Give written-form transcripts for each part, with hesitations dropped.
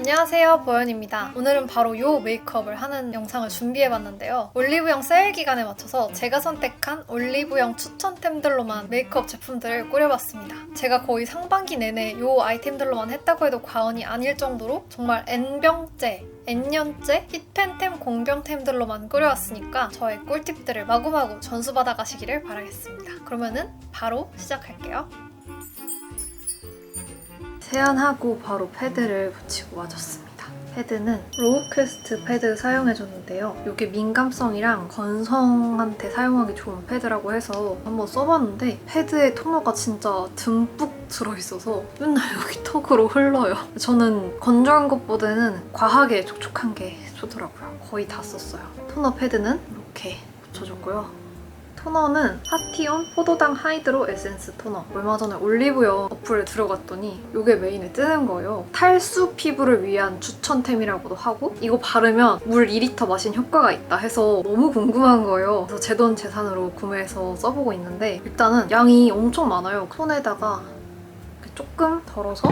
안녕하세요, 보현입니다. 오늘은 바로 요 메이크업을 하는 영상을 준비해봤는데요. 올리브영 세일 기간에 맞춰서 제가 선택한 올리브영 추천템들로만 메이크업 제품들을 꾸려봤습니다. 제가 거의 상반기 내내 요 아이템들로만 했다고 해도 과언이 아닐 정도로 정말 N병째, N년째 힙팬템, 공병템들로만 꾸려왔으니까 저의 꿀팁들을 마구마구 전수받아 가시기를 바라겠습니다. 그러면은 바로 시작할게요. 세안하고 바로 패드를 붙이고 와줬습니다. 패드는 로우퀘스트 패드 사용해줬는데요. 이게 민감성이랑 건성한테 사용하기 좋은 패드라고 해서 한번 써봤는데 패드에 토너가 진짜 듬뿍 들어있어서 맨날 여기 턱으로 흘러요. 저는 건조한 것보다는 과하게 촉촉한 게 좋더라고요. 거의 다 썼어요. 토너 패드는 이렇게 붙여줬고요. 토너는 파티온 포도당 하이드로 에센스 토너. 얼마 전에 올리브영 어플에 들어갔더니 이게 메인에 뜨는 거예요. 탈수 피부를 위한 추천템이라고도 하고 이거 바르면 물 2리터 마신 효과가 있다 해서 너무 궁금한 거예요. 그래서 제 돈 제산으로 구매해서 써보고 있는데 일단은 양이 엄청 많아요. 손에다가 이렇게 조금 덜어서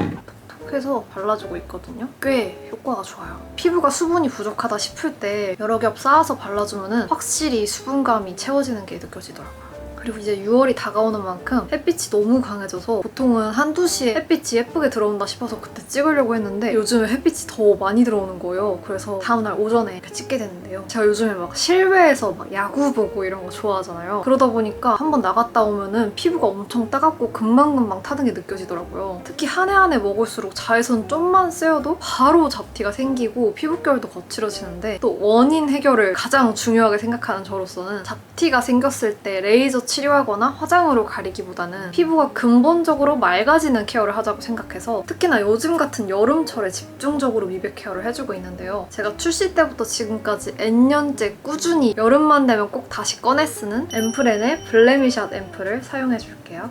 해서 발라주고 있거든요. 꽤 효과가 좋아요. 피부가 수분이 부족하다 싶을 때 여러 겹 쌓아서 발라주면 확실히 수분감이 채워지는 게 느껴지더라고요. 그리고 이제 6월이 다가오는 만큼 햇빛이 너무 강해져서 보통은 한두 시에 햇빛이 예쁘게 들어온다 싶어서 그때 찍으려고 했는데 요즘에 햇빛이 더 많이 들어오는 거예요. 그래서 다음날 오전에 이렇게 찍게 됐는데요. 제가 요즘에 막 실외에서 막 야구 보고 이런 거 좋아하잖아요. 그러다 보니까 한번 나갔다 오면은 피부가 엄청 따갑고 금방금방 타는 게 느껴지더라고요. 특히 한 해 한 해 먹을수록 자외선 좀만 쐬어도 바로 잡티가 생기고 피부결도 거칠어지는데 또 원인 해결을 가장 중요하게 생각하는 저로서는 잡티가 생겼을 때 레이저 치료하거나 화장으로 가리기보다는 피부가 근본적으로 맑아지는 케어를 하자고 생각해서 특히나 요즘 같은 여름철에 집중적으로 미백 케어를 해주고 있는데요. 제가 출시 때부터 지금까지 N년째 꾸준히 여름만 되면 꼭 다시 꺼내 쓰는 앰플앤의 블레미샷 앰플을 사용해줄게요.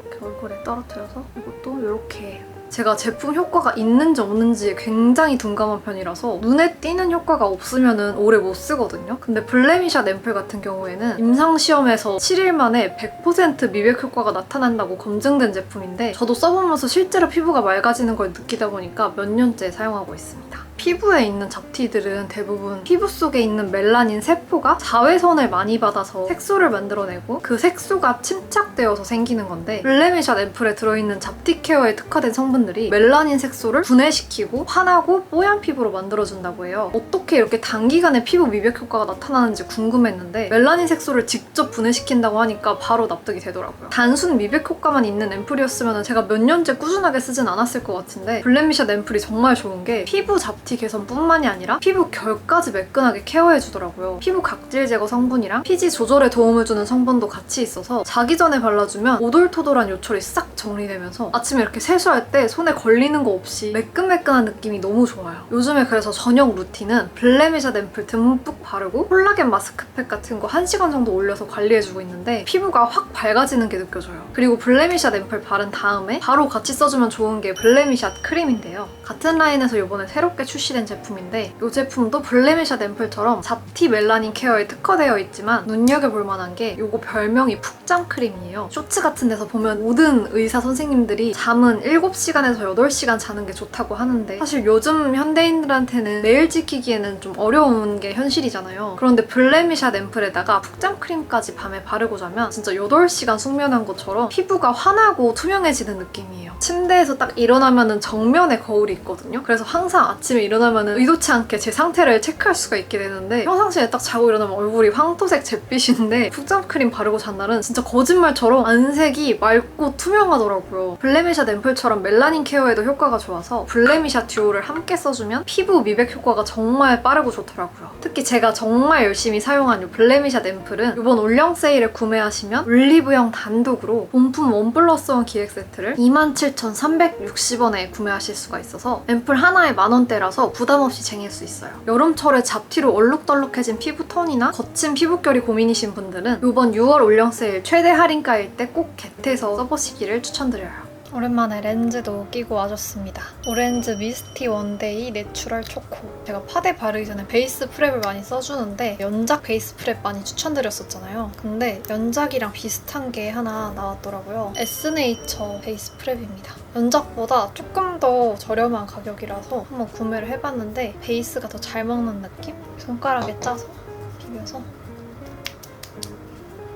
이렇게 얼굴에 떨어뜨려서 이것도 이렇게 제가 제품 효과가 있는지 없는지에 굉장히 둔감한 편이라서 눈에 띄는 효과가 없으면 오래 못 쓰거든요. 근데 블레미샷 앰플 같은 경우에는 임상시험에서 7일 만에 100% 미백 효과가 나타난다고 검증된 제품인데 저도 써보면서 실제로 피부가 맑아지는 걸 느끼다 보니까 몇 년째 사용하고 있습니다. 피부에 있는 잡티들은 대부분 피부 속에 있는 멜라닌 세포가 자외선을 많이 받아서 색소를 만들어내고 그 색소가 침착되어서 생기는 건데 블레미샷 앰플에 들어있는 잡티 케어에 특화된 성분들이 멜라닌 색소를 분해시키고 환하고 뽀얀 피부로 만들어준다고 해요. 어떻게 이렇게 단기간에 피부 미백 효과가 나타나는지 궁금했는데 멜라닌 색소를 직접 분해시킨다고 하니까 바로 납득이 되더라고요. 단순 미백 효과만 있는 앰플이었으면 제가 몇 년째 꾸준하게 쓰진 않았을 것 같은데 블레미샷 앰플이 정말 좋은 게 피부 잡티 개선뿐만이 아니라 피부 결까지 매끈하게 케어해주더라고요. 피부 각질 제거 성분이랑 피지 조절에 도움을 주는 성분도 같이 있어서 자기 전에 발라주면 오돌토돌한 요철이 싹 정리되면서 아침에 이렇게 세수할 때 손에 걸리는 거 없이 매끈매끈한 느낌이 너무 좋아요. 요즘에 그래서 저녁 루틴은 블레미샷 앰플 듬뿍 바르고 콜라겐 마스크팩 같은 거 1시간 정도 올려서 관리해주고 있는데 피부가 확 밝아지는 게 느껴져요. 그리고 블레미샷 앰플 바른 다음에 바로 같이 써주면 좋은 게 블레미샷 크림인데요. 같은 라인에서 이번에 새롭게 출시된 제품인데 이 제품도 블레미샷 앰플처럼 잡티 멜라닌 케어에 특화되어 있지만 눈여겨볼 만한 게 이거 별명이 푹잠 크림이에요. 쇼츠 같은 데서 보면 모든 의사 선생님들이 잠은 7시간에서 8시간 자는 게 좋다고 하는데 사실 요즘 현대인들한테는 매일 지키기에는 좀 어려운 게 현실이잖아요. 그런데 블레미샷 앰플에다가 푹잠 크림까지 밤에 바르고 자면 진짜 8시간 숙면한 것처럼 피부가 환하고 투명해지는 느낌이에요. 침대에서 딱 일어나면 정면에 거울이 있거든요. 그래서 항상 아침에 일어나면 의도치 않게 제 상태를 체크할 수가 있게 되는데 평상시에 딱 자고 일어나면 얼굴이 황토색 잿빛인데 푹잠 크림 바르고 잔 날은 진짜 거짓말처럼 안색이 맑고 투명하더라고요. 블레미샷 앰플처럼 멜라닌 케어에도 효과가 좋아서 블레미샷 듀오를 함께 써주면 피부 미백 효과가 정말 빠르고 좋더라고요. 특히 제가 정말 열심히 사용한 이 블레미샷 앰플은 이번 올영 세일에 구매하시면 올리브영 단독으로 본품 1+1 기획 세트를 27,360원에 구매하실 수가 있어서 앰플 하나에 만원대라서 부담 없이 쟁일 수 있어요. 여름철에 잡티로 얼룩덜룩해진 피부톤이나 거친 피부결이 고민이신 분들은 이번 6월 올영 세일 최대 할인가일 때 꼭 겟해서 써보시기를 추천드려요. 오랜만에 렌즈도 끼고 와줬습니다. 오렌즈 미스티 원데이 내추럴 초코. 제가 파데 바르기 전에 베이스 프랩을 많이 써주는데 연작 베이스 프랩 많이 추천드렸었잖아요. 근데 연작이랑 비슷한 게 하나 나왔더라고요. 에스네이처 베이스 프랩입니다. 연작보다 조금 더 저렴한 가격이라서 한번 구매를 해봤는데 베이스가 더 잘 먹는 느낌? 손가락에 짜서 비벼서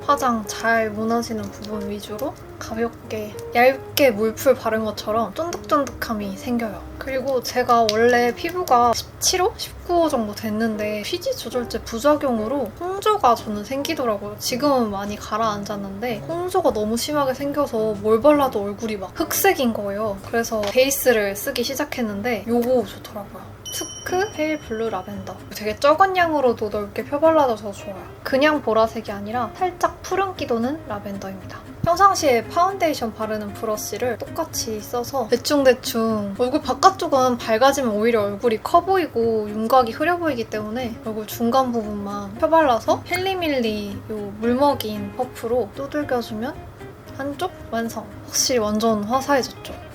화장 잘 무너지는 부분 위주로 가볍게 얇게 물풀 바른 것처럼 쫀득쫀득함이 생겨요. 그리고 제가 원래 피부가 17호? 19호 정도 됐는데 피지 조절제 부작용으로 홍조가 저는 생기더라고요. 지금은 많이 가라앉았는데 홍조가 너무 심하게 생겨서 뭘 발라도 얼굴이 막 흑색인 거예요. 그래서 베이스를 쓰기 시작했는데 요거 좋더라고요. 투크 페일 블루 라벤더. 되게 적은 양으로도 넓게 펴발라져서 좋아요. 그냥 보라색이 아니라 살짝 푸른기 도는 라벤더입니다. 평상시에 파운데이션 바르는 브러쉬를 똑같이 써서 대충대충 얼굴 바깥쪽은 밝아지면 오히려 얼굴이 커 보이고 윤곽이 흐려 보이기 때문에 얼굴 중간 부분만 펴발라서 헬리밀리 요 물먹인 퍼프로 두들겨주면 한쪽 완성. 확실히 완전 화사해졌죠.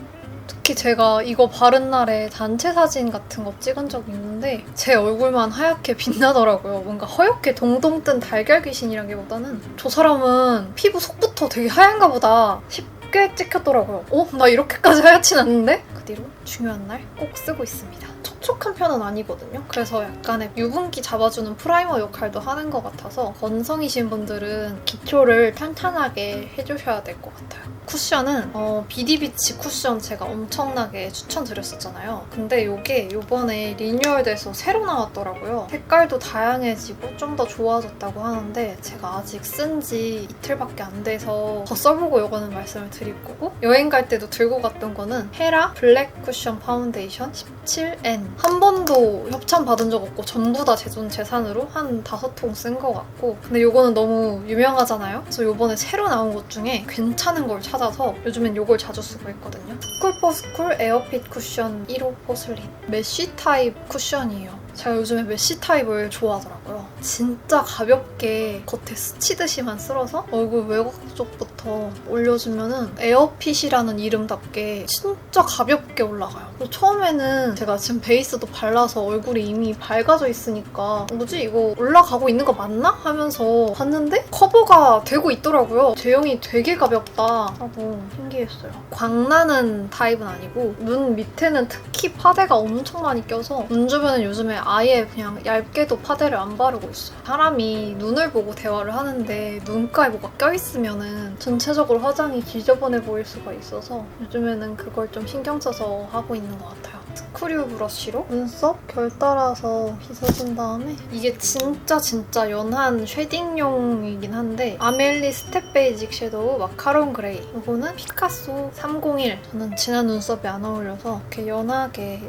특히 제가 이거 바른 날에 단체 사진 같은 거 찍은 적이 있는데 제 얼굴만 하얗게 빛나더라고요. 뭔가 허옇게 동동 뜬 달걀 귀신이라기보다는 저 사람은 피부 속부터 되게 하얀가 보다 쉽게 찍혔더라고요. 나 이렇게까지 하얗진 않는데? 그 뒤로 중요한 날 꼭 쓰고 있습니다. 촉촉한 편은 아니거든요. 그래서 약간의 유분기 잡아주는 프라이머 역할도 하는 것 같아서 건성이신 분들은 기초를 탄탄하게 해주셔야 될 것 같아요. 쿠션은 비디비치 쿠션 제가 엄청나게 추천드렸었잖아요. 근데 이게 이번에 리뉴얼돼서 새로 나왔더라고요. 색깔도 다양해지고 좀 더 좋아졌다고 하는데 제가 아직 쓴 지 이틀밖에 안 돼서 더 써보고 이거는 말씀을 드릴 거고 여행 갈 때도 들고 갔던 거는 헤라 블랙 쿠션 파운데이션 17N. 한 번도 협찬 받은 적 없고 전부 다 제 돈 재산으로 한 5통 쓴 것 같고 근데 이거는 너무 유명하잖아요. 그래서 이번에 새로 나온 것 중에 괜찮은 걸 찾아서 요즘엔 이걸 자주 쓰고 있거든요. 스쿨포스쿨 에어핏 쿠션 1호 포슬린. 메쉬 타입 쿠션이에요. 제가 요즘에 메쉬 타입을 좋아하더라고요. 진짜 가볍게 겉에 스치듯이만 쓸어서 얼굴 외곽 쪽부터 올려주면은 에어핏이라는 이름답게 진짜 가볍게 올라가요. 처음에는 제가 지금 베이스도 발라서 얼굴이 이미 밝아져 있으니까 뭐지 이거 올라가고 있는 거 맞나? 하면서 봤는데 커버가 되고 있더라고요. 제형이 되게 가볍다 하고 신기했어요. 광나는 타입은 아니고 눈 밑에는 특히 파데가 엄청 많이 껴서 눈 주변은 요즘에 아예 그냥 얇게도 파데를 안 바르고 있어요. 사람이 눈을 보고 대화를 하는데 눈가에 뭐가 껴있으면은 전체적으로 화장이 지저분해 보일 수가 있어서 요즘에는 그걸 좀 신경 써서 하고 있는 것 같아요. 스크류 브러쉬로 눈썹 결 따라서 빗어준 다음에 이게 진짜 연한 쉐딩용이긴 한데 아멜리 스텝 베이직 섀도우 마카롱 그레이. 이거는 피카소 301. 저는 진한 눈썹이 안 어울려서 이렇게 연하게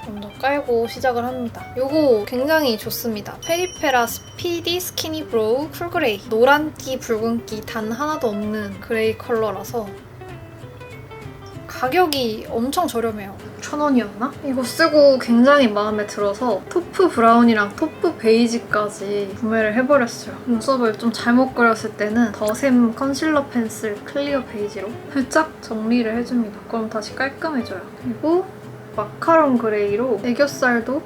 먼저 깔고 시작을 합니다. 이거 굉장히 좋습니다. 페리페라 스피디 스키니 브로우 쿨 그레이. 노란기 붉은기 단 하나도 없는 그레이 컬러라서 가격이 엄청 저렴해요. 1,000원이었나? 이거 쓰고 굉장히 마음에 들어서 토프 브라운이랑 토프 베이지까지 구매를 해버렸어요. 눈썹을 좀 잘못 그렸을 때는 더샘 컨실러 펜슬 클리어 베이지로 살짝 정리를 해줍니다. 그럼 다시 깔끔해져요. 그리고 마카롱 그레이로 애교살도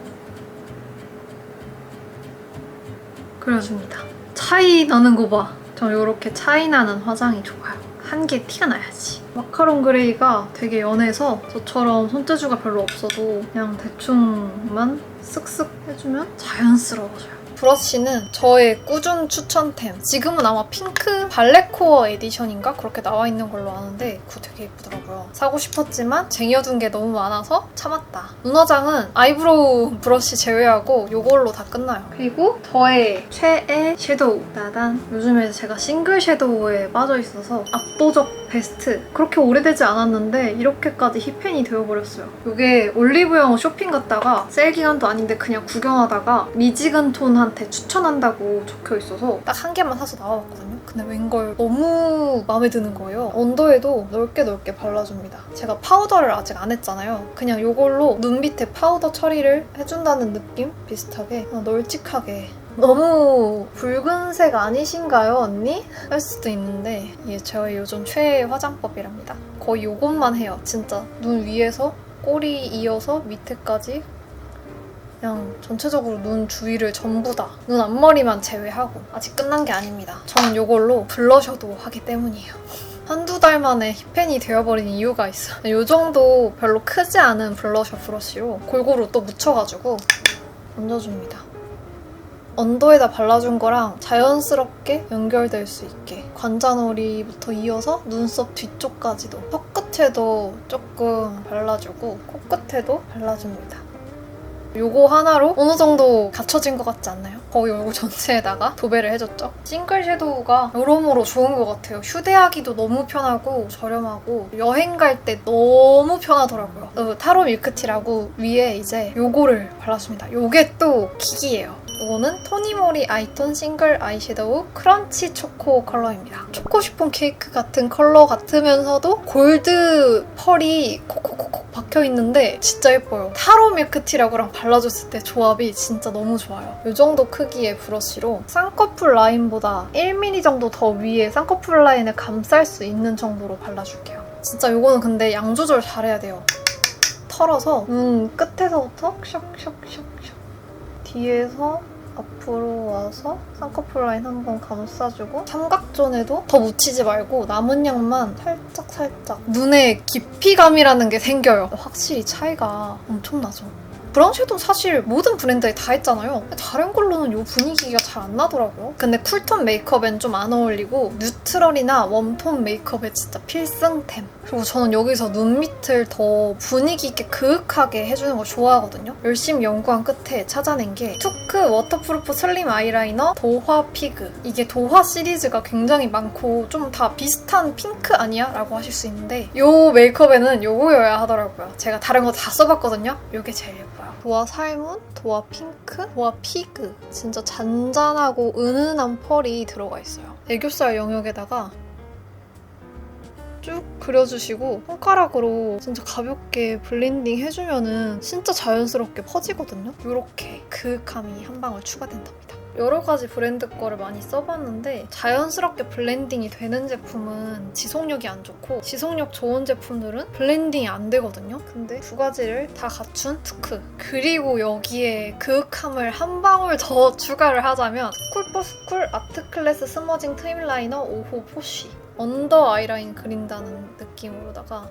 그려줍니다. 차이 나는 거 봐. 전 이렇게 차이 나는 화장이 좋아요. 한 개 티가 나야지. 마카롱 그레이가 되게 연해서 저처럼 손재주가 별로 없어도 그냥 대충만 쓱쓱 해주면 자연스러워져요. 브러쉬는 저의 꾸준 추천템. 지금은 아마 핑크 발레코어 에디션인가? 그렇게 나와 있는 걸로 아는데 그거 되게 예쁘더라고요. 사고 싶었지만 쟁여둔 게 너무 많아서 참았다. 눈화장은 아이브로우 브러쉬 제외하고 이걸로 다 끝나요. 그리고 저의 최애 섀도우. 따단. 요즘에 제가 싱글 섀도우에 빠져있어서 압도적 베스트. 그렇게 오래되지 않았는데 이렇게까지 힙팬이 되어버렸어요. 이게 올리브영 쇼핑 갔다가 세일 기간도 아닌데 그냥 구경하다가 미지근 톤한테 추천한다고 적혀있어서 딱 한 개만 사서 나와봤거든요. 근데 웬걸 너무 마음에 드는 거예요. 언더에도 넓게 발라줍니다. 제가 파우더를 아직 안 했잖아요. 그냥 이걸로 눈 밑에 파우더 처리를 해준다는 느낌? 비슷하게 널찍하게. 너무 붉은색 아니신가요, 언니? 할 수도 있는데 이게 저의 요즘 최애 화장법이랍니다. 거의 이것만 해요. 진짜 눈 위에서 꼬리 이어서 밑에까지 그냥 전체적으로 눈 주위를 전부 다 눈 앞머리만 제외하고 아직 끝난 게 아닙니다. 저는 이걸로 블러셔도 하기 때문이에요. 한두 달 만에 힙팬이 되어버린 이유가 있어요. 이 정도 별로 크지 않은 블러셔 브러쉬로 골고루 또 묻혀가지고 얹어줍니다. 언더에다 발라준 거랑 자연스럽게 연결될 수 있게 관자놀이부터 이어서 눈썹 뒤쪽까지도 턱끝에도 조금 발라주고 코끝에도 발라줍니다. 요거 하나로 어느 정도 갖춰진 것 같지 않나요? 거의 얼굴 전체에다가 도배를 해줬죠? 싱글 섀도우가 여러모로 좋은 것 같아요. 휴대하기도 너무 편하고 저렴하고 여행 갈 때 너무 편하더라고요. 타로 밀크티라고 위에 이제 요거를 발라줍니다. 요게 또 킥이에요. 이거는 토니모리 아이톤 싱글 아이섀도우 크런치 초코 컬러입니다. 초코 슈폰 케이크 같은 컬러 같으면서도 골드 펄이 콕콕콕콕 박혀있는데 진짜 예뻐요. 타로 밀크티라고랑 발라줬을 때 조합이 진짜 너무 좋아요. 이 정도 크기의 브러쉬로 쌍꺼풀 라인보다 1mm 정도 더 위에 쌍꺼풀 라인을 감쌀 수 있는 정도로 발라줄게요. 진짜 이거는 근데 양 조절 잘해야 돼요. 털어서 눈 끝에서부터 샥샥샥샥 뒤에서 앞으로 와서 쌍꺼풀 라인 한번 감싸주고 삼각존에도 더 묻히지 말고 남은 양만 살짝 눈에 깊이감이라는 게 생겨요. 확실히 차이가 엄청나죠. 브라운 섀도우 사실 모든 브랜드에 다 있잖아요. 다른 걸로는 이 분위기가 잘 안 나더라고요. 근데 쿨톤 메이크업엔 좀 안 어울리고 뉴트럴이나 웜톤 메이크업에 진짜 필승템. 그리고 저는 여기서 눈 밑을 더 분위기 있게 그윽하게 해주는 걸 좋아하거든요. 열심히 연구한 끝에 찾아낸 게 투크 워터프루프 슬림 아이라이너 도화 피그. 이게 도화 시리즈가 굉장히 많고 좀 다 비슷한 핑크 아니야? 라고 하실 수 있는데 이 메이크업에는 요거여야 하더라고요. 제가 다른 거 다 써봤거든요. 이게 제일 예뻐요. 도화 살문, 도화 핑크, 도화 피그. 진짜 잔잔하고 은은한 펄이 들어가 있어요. 애교살 영역에다가 쭉 그려주시고 손가락으로 진짜 가볍게 블렌딩 해주면은 진짜 자연스럽게 퍼지거든요. 이렇게 그윽함이 한 방울 추가된답니다. 여러 가지 브랜드 거를 많이 써봤는데 자연스럽게 블렌딩이 되는 제품은 지속력이 안 좋고 지속력 좋은 제품들은 블렌딩이 안 되거든요. 근데 두 가지를 다 갖춘 투크. 그리고 여기에 그윽함을 한 방울 더 추가를 하자면 스쿨포스쿨 아트클래스 스머징 트임 라이너 5호 포쉬. 언더 아이라인 그린다는 느낌으로다가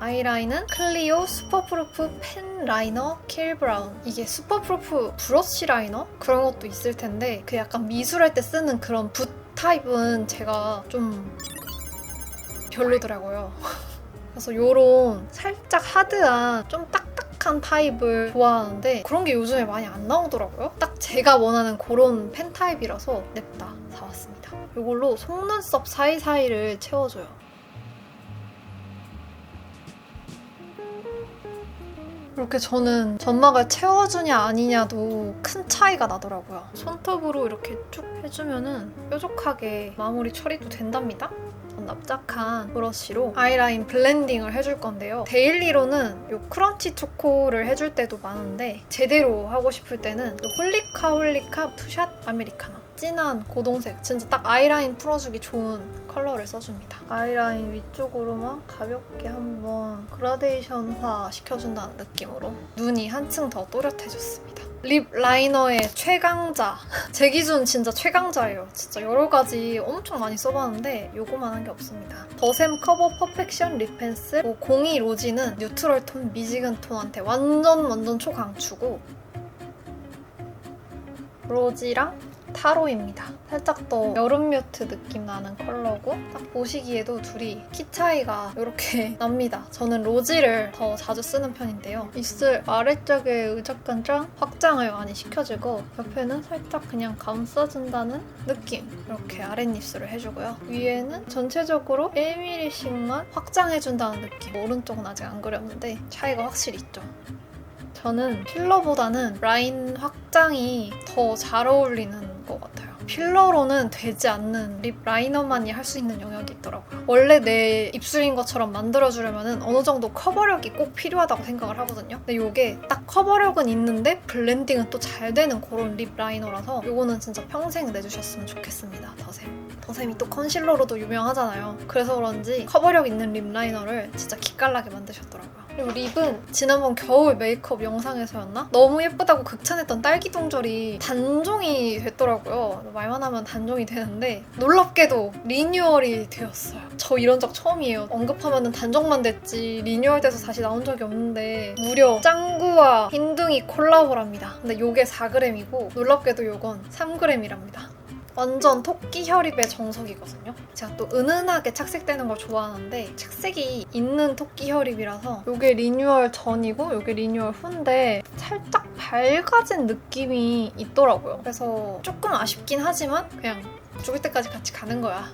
아이라인은 클리오 슈퍼프루프 펜 라이너 킬 브라운. 이게 슈퍼프루프 브러쉬 라이너? 그런 것도 있을 텐데 그 약간 미술할 때 쓰는 그런 붓 타입은 제가 좀 별로더라고요. 그래서 요런 살짝 하드한 좀 딱딱한 타입을 좋아하는데 그런 게 요즘에 많이 안 나오더라고요. 딱 제가 원하는 그런 펜 타입이라서 냅다 사왔습니다. 이걸로 속눈썹 사이사이를 채워줘요. 이렇게 저는 점막을 채워주냐 아니냐도 큰 차이가 나더라고요. 손톱으로 이렇게 쭉 해주면은 뾰족하게 마무리 처리도 된답니다. 전 납작한 브러쉬로 아이라인 블렌딩을 해줄 건데요. 데일리로는 이 크런치 초코를 해줄 때도 많은데 제대로 하고 싶을 때는 홀리카 투샷 아메리카노. 진한 고동색, 진짜 딱 아이라인 풀어주기 좋은 컬러를 써줍니다. 아이라인 위쪽으로만 가볍게 한번 그라데이션화 시켜준다는 느낌으로 눈이 한층 더 또렷해졌습니다. 립 라이너의 최강자. 제 기준 진짜 최강자예요. 진짜 여러 가지 엄청 많이 써봤는데 요거만 한 게 없습니다. 더샘 커버 퍼펙션 립 펜슬 02 로지는 뉴트럴 톤, 미지근 톤한테 완전 초강추고 로지랑 타로입니다. 살짝 더 여름 뮤트 느낌 나는 컬러고 딱 보시기에도 둘이 키 차이가 이렇게 납니다. 저는 로지를 더 자주 쓰는 편인데요. 입술 아래쪽에 의적근장 확장을 많이 시켜주고 옆에는 살짝 그냥 감싸준다는 느낌. 이렇게 아랫입술을 해주고요. 위에는 전체적으로 1mm씩만 확장해준다는 느낌. 오른쪽은 아직 안 그렸는데 차이가 확실히 있죠. 저는 필러보다는 라인 확장이 더 잘 어울리는 것 같아요. 필러로는 되지 않는 립 라이너만이 할 수 있는 영역이 있더라고요. 원래 내 입술인 것처럼 만들어주려면 어느 정도 커버력이 꼭 필요하다고 생각을 하거든요. 근데 이게 딱 커버력은 있는데 블렌딩은 또 잘 되는 그런 립 라이너라서 이거는 진짜 평생 내주셨으면 좋겠습니다. 더샘. 쌤이 또 컨실러로도 유명하잖아요. 그래서 그런지 커버력 있는 립 라이너를 진짜 기깔나게 만드셨더라고요. 그리고 립은 지난번 겨울 메이크업 영상에서였나? 너무 예쁘다고 극찬했던 딸기 동절이 단종이 됐더라고요. 말만 하면 단종이 되는데 놀랍게도 리뉴얼이 되었어요. 저 이런 적 처음이에요. 언급하면 단종만 됐지 리뉴얼돼서 다시 나온 적이 없는데 무려 짱구와 흰둥이 콜라보랍니다. 근데 요게 4g이고 놀랍게도 요건 3g이랍니다. 완전 토끼 혈입의 정석이거든요. 제가 또 은은하게 착색되는 걸 좋아하는데 착색이 있는 토끼 혈입이라서 이게 리뉴얼 전이고 이게 리뉴얼 후인데 살짝 밝아진 느낌이 있더라고요. 그래서 조금 아쉽긴 하지만 그냥 죽을 때까지 같이 가는 거야.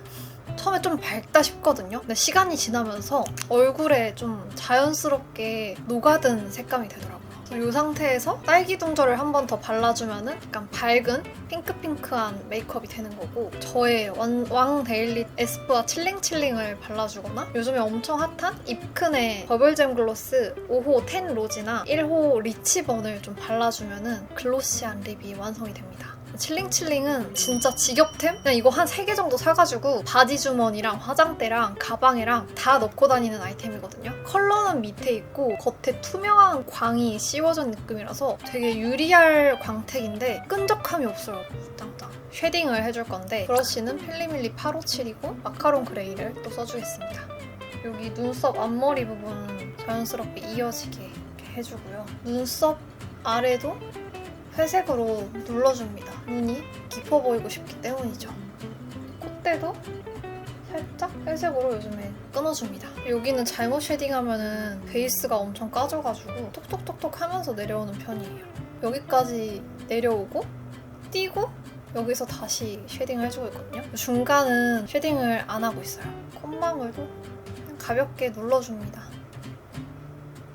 처음에 좀 밝다 싶거든요. 근데 시간이 지나면서 얼굴에 좀 자연스럽게 녹아든 색감이 되더라고요. 이 상태에서 딸기 동절을 한 번 더 발라주면 약간 밝은 핑크핑크한 메이크업이 되는 거고 저의 왕 데일리 에스쁘아 칠링칠링을 발라주거나 요즘에 엄청 핫한 입큰의 버블잼 글로스 5호 텐 로지나 1호 리치번을 좀 발라주면 글로시한 립이 완성이 됩니다. 칠링칠링은 진짜 직업템? 그냥 이거 한 3개 정도 사가지고 바지 주머니랑 화장대랑 가방에랑 다 넣고 다니는 아이템이거든요. 컬러는 밑에 있고 겉에 투명한 광이 씌워진 느낌이라서 되게 유리알 광택인데 끈적함이 없어요. 짱짱. 쉐딩을 해줄 건데 브러쉬는 필리밀리 857이고 마카롱 그레이를 또 써주겠습니다. 여기 눈썹 앞머리 부분 자연스럽게 이어지게 이렇게 해주고요. 눈썹 아래도 회색으로 눌러줍니다. 눈이 깊어 보이고 싶기 때문이죠. 콧대도 살짝 회색으로 요즘에 끊어줍니다. 여기는 잘못 쉐딩하면 베이스가 엄청 까져가지고 톡톡톡톡 하면서 내려오는 편이에요. 여기까지 내려오고 띄고 여기서 다시 쉐딩을 해주고 있거든요. 중간은 쉐딩을 안 하고 있어요. 콧망울도 그냥 가볍게 눌러줍니다.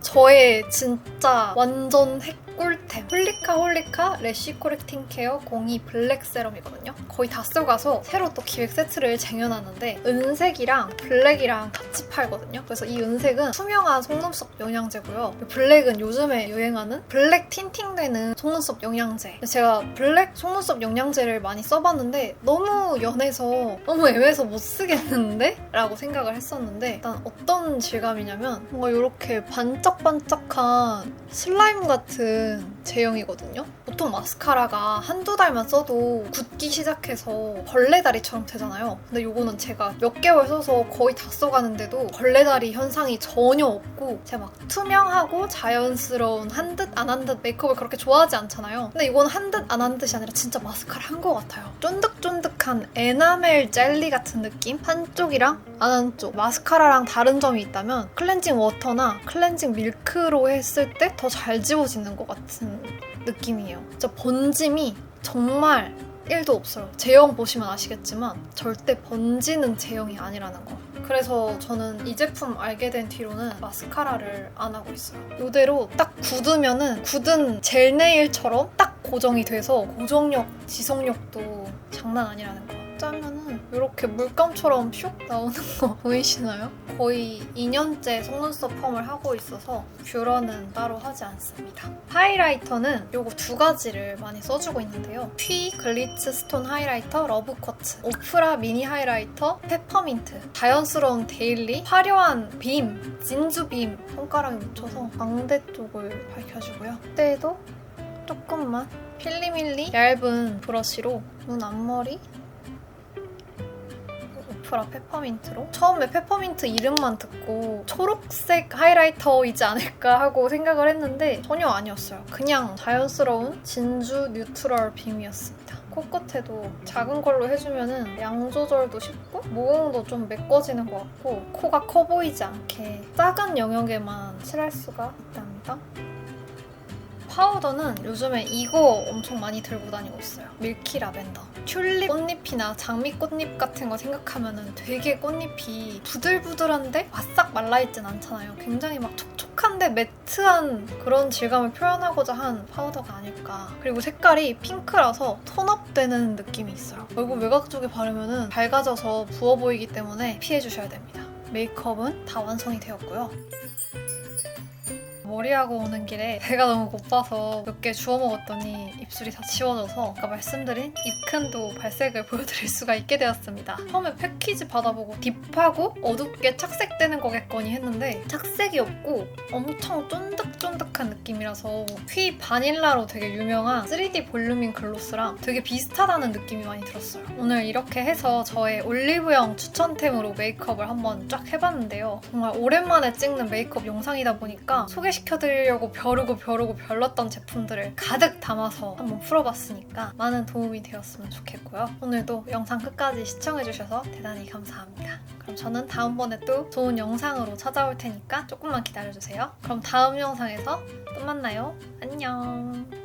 저의 진짜 완전 핵꿀템 홀리카 래쉬 코렉팅 케어 02 블랙 세럼이거든요. 거의 다 쓰고 가서 새로 또 기획 세트를 쟁여놨는데 은색이랑 블랙이랑 같이 팔거든요. 그래서 이 은색은 투명한 속눈썹 영양제고요. 블랙은 요즘에 유행하는 블랙 틴팅되는 속눈썹 영양제. 제가 블랙 속눈썹 영양제를 많이 써봤는데 너무 연해서 너무 애매해서 못 쓰겠는데? 라고 생각을 했었는데 일단 어떤 질감이냐면 뭔가 이렇게 반짝반짝한 슬라임 같은 제형이거든요. 보통 마스카라가 한두 달만 써도 굳기 시작해서 벌레다리처럼 되잖아요. 근데 이거는 제가 몇 개월 써서 거의 다 써가는데도 벌레다리 현상이 전혀 없고 제가 막 투명하고 자연스러운 한 듯 안 한 듯 메이크업을 그렇게 좋아하지 않잖아요. 근데 이건 한 듯 안 한 듯이 아니라 진짜 마스카라 한 것 같아요. 쫀득쫀득한 에나멜 젤리 같은 느낌? 한쪽이랑 안 한쪽. 마스카라랑 다른 점이 있다면 클렌징 워터나 클렌징 밀크로 했을 때 더 잘 지워지는 것 같은 느낌이에요. 진짜 번짐이 정말 1도 없어요. 제형 보시면 아시겠지만 절대 번지는 제형이 아니라는 거. 그래서 저는 이 제품 알게 된 뒤로는 마스카라를 안 하고 있어요. 이대로 딱 굳으면은 굳은 젤 네일처럼 딱 고정이 돼서 고정력, 지속력도 장난 아니라는 거. 짜면은 이렇게 물감처럼 슉 나오는 거 보이시나요? 거의 2년째 속눈썹 펌을 하고 있어서 뷰러는 따로 하지 않습니다. 하이라이터는 요거 2가지를 많이 써주고 있는데요. 퀴 글리츠 스톤 하이라이터 러브 쿼츠, 오프라 미니 하이라이터 페퍼민트, 자연스러운 데일리, 화려한 빔, 진주 빔 손가락에 묻혀서 광대 쪽을 밝혀주고요. 그때도 조금만 필리밀리 얇은 브러쉬로 눈 앞머리 오프라 페퍼민트로 처음에 페퍼민트 이름만 듣고 초록색 하이라이터이지 않을까 하고 생각을 했는데 전혀 아니었어요. 그냥 자연스러운 진주 뉴트럴 빔이었습니다. 코끝에도 작은 걸로 해주면 양 조절도 쉽고 모공도 좀 메꿔지는 것 같고 코가 커 보이지 않게 작은 영역에만 칠할 수가 있답니다. 파우더는 요즘에 이거 엄청 많이 들고 다니고 있어요. 밀키 라벤더. 튤립 꽃잎이나 장미 꽃잎 같은 거 생각하면 되게 꽃잎이 부들부들한데 바싹 말라있진 않잖아요. 굉장히 막 촉촉한데 매트한 그런 질감을 표현하고자 한 파우더가 아닐까. 그리고 색깔이 핑크라서 톤업되는 느낌이 있어요. 얼굴 외곽 쪽에 바르면 밝아져서 부어 보이기 때문에 피해주셔야 됩니다. 메이크업은 다 완성이 되었고요. 머리하고 오는 길에 배가 너무 고파서 몇 개 주워 먹었더니 입술이 다 지워져서 아까 말씀드린 입큰도 발색을 보여드릴 수가 있게 되었습니다. 처음에 패키지 받아보고 딥하고 어둡게 착색되는 거겠거니 했는데 착색이 없고 엄청 쫀득쫀득한 느낌이라서 휘 바닐라로 되게 유명한 3D 볼루밍 글로스랑 되게 비슷하다는 느낌이 많이 들었어요. 오늘 이렇게 해서 저의 올리브영 추천템으로 메이크업을 한번 쫙 해봤는데요. 정말 오랜만에 찍는 메이크업 영상이다 보니까 소개시켜드리려고 벼르고 별렀던 제품들을 가득 담아서 한번 풀어봤으니까 많은 도움이 되었으면 좋겠고요. 오늘도 영상 끝까지 시청해주셔서 대단히 감사합니다. 그럼 저는 다음번에 또 좋은 영상으로 찾아올 테니까 조금만 기다려주세요. 그럼 다음 영상에서 또 만나요. 안녕.